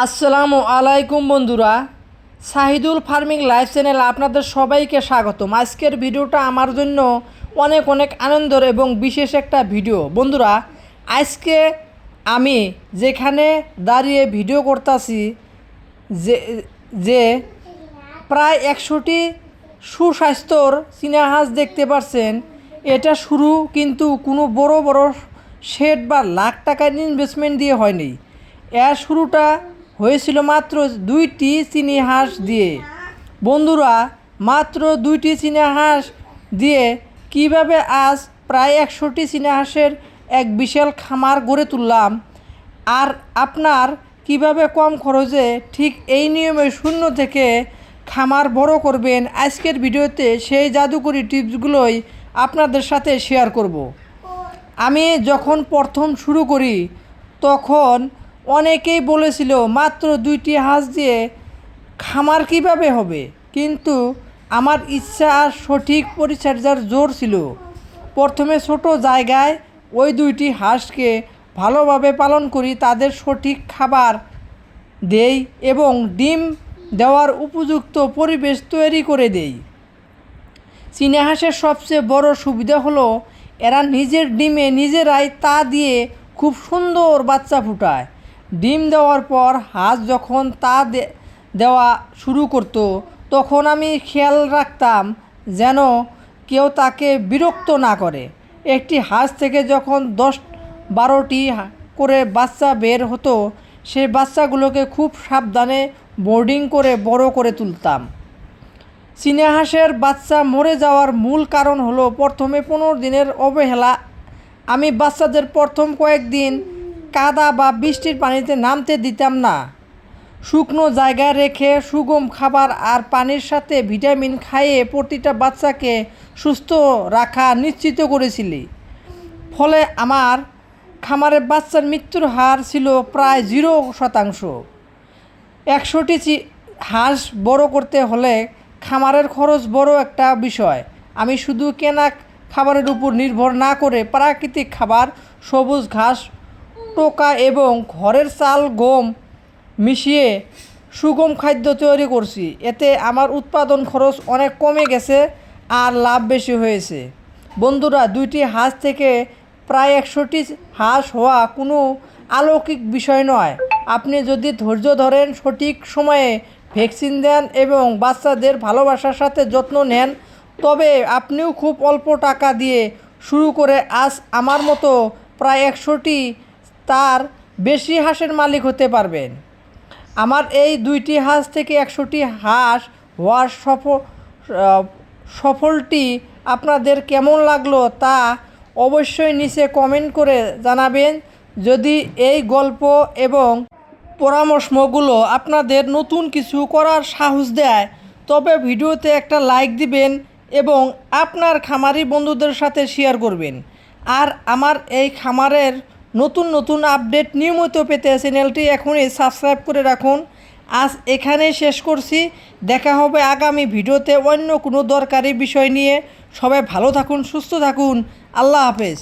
আসসালামু আলাইকুম বন্ধুরা, শাহিদুল ফার্মিং লাইফ চ্যানেলে আপনাদের সবাইকে স্বাগতম। আজকের ভিডিওটা আমার জন্য অনেক অনেক আনন্দের এবং বিশেষ একটা ভিডিও। বন্ধুরা, আজকে আমি যেখানে দাঁড়িয়ে ভিডিও করতেছি যে যে প্রায় 100টি সুস্বাস্থ্যর চীনা হাঁস দেখতে পাচ্ছেন। এটা শুরু কিন্তু কোনো বড় বড় শেড বা লাখ টাকার ইনভেস্টমেন্ট দিয়ে হয়নি। এর শুরুটা হয়েছিল মাত্র 2টি চীনা হাঁস দিয়ে। বন্ধুরা, মাত্র 2টি চীনা হাঁস দিয়ে কিভাবে আজ প্রায় 100টি চীনা হাঁসের এক বিশাল খামার গড়ে তুললাম, আর আপনার কিভাবে কম খরচে ঠিক এই নিয়মে শূন্য থেকে খামার বড় করবেন, আজকের ভিডিওতে সেই জাদুকরি টিপসগুলোই আপনাদের সাথে শেয়ার করব। আমি যখন প্রথম শুরু করি তখন অনেকেই বলেছিল মাত্র 2টি হাঁস দিয়ে খামার কিভাবে হবে, কিন্তু আমার ইচ্ছা আর সঠিক পরিচর্যার জোর ছিল। প্রথমে ছোট জায়গায় ওই 2টি হাঁসকে ভালোভাবে পালন করি, তাদের সঠিক খাবার দেই এবং ডিম দেওয়ার উপযুক্ত পরিবেশ তৈরি করে দেই। চীনা হাঁসের সবচেয়ে বড় সুবিধা হলো এরা নিজের ডিমে নিজেরাই তা দিয়ে খুব সুন্দর বাচ্চা ফুটায়। ডিম দেওয়ার পর হাঁস যখন তা দেওয়া শুরু করতো তখন আমি খেয়াল রাখতাম যেন কেউ তাকে বিরক্ত না করে। একটি হাঁস থেকে যখন 10-12টি করে বাচ্চা বের হতো, সেই বাচ্চাগুলোকে খুব সাবধানে বোর্ডিং করে বড় করে তুলতাম। চীনা হাঁসের বাচ্চা মরে যাওয়ার মূল কারণ হলো প্রথমে 15 দিনের অবহেলা। আমি বাচ্চাদের প্রথম কয়েকদিন কাদা বা বৃষ্টির পানিতে নামতে দিতাম না। শুকনো জায়গায় রেখে সুগম খাবার আর পানির সাথে ভিটামিন খাইয়ে প্রতিটা বাচ্চাকে সুস্থ রাখা নিশ্চিত করেছিলি। ফলে আমার খামারে বাচ্চার মৃত্যুর হার ছিল প্রায় 0%। 100টি হাঁস বড় করতে হলে খামারের খরচ বড় একটা বিষয়। আমি শুধু কেনা খাবারের উপর নির্ভর না করে প্রাকৃতিক খাবার, সবুজ ঘাস, টোকা এবং ঘরের চাল গম মিশিয়ে সুগম খাদ্য তৈরি করছি। এতে আমার উৎপাদন খরচ অনেক কমে গেছে আর লাভ বেশি হয়েছে। বন্ধুরা, 2টি হাঁস থেকে প্রায় 100টি হাঁস হওয়া কোনো অলৌকিক বিষয় নয়। আপনি যদি ধৈর্য ধরেন, সঠিক সময়ে ভ্যাকসিন দেন এবং বাচ্চাদের ভালোবাসার সাথে যত্ন নেন, তবে আপনিও খুব অল্প টাকা দিয়ে শুরু করে আজ আমার মতো প্রায় 100টি তার বেশি হাঁসের মালিক হতে পারবেন। আমার এই 2টি হাঁস থেকে 100টি হাঁস হওয়ার সফলটি আপনাদের কেমন লাগলো তা অবশ্যই নিচে কমেন্ট করে জানাবেন। যদি এই গল্প এবং পরামর্শগুলো আপনাদের নতুন কিছু করার সাহস দেয়, তবে ভিডিওতে একটা লাইক দিবেন এবং আপনার খামারি বন্ধুদের সাথে শেয়ার করবেন। আর আমার এই খামারের নতুন নতুন আপডেট নিয়মিত পেতে চ্যানেলটি এখনই সাবস্ক্রাইব করে রাখুন। আজ এখানেই শেষ করছি। দেখা হবে আগামী ভিডিওতে অন্য কোনো দরকারি বিষয় নিয়ে। সবাই ভালো থাকুন, সুস্থ থাকুন। আল্লাহ হাফেজ।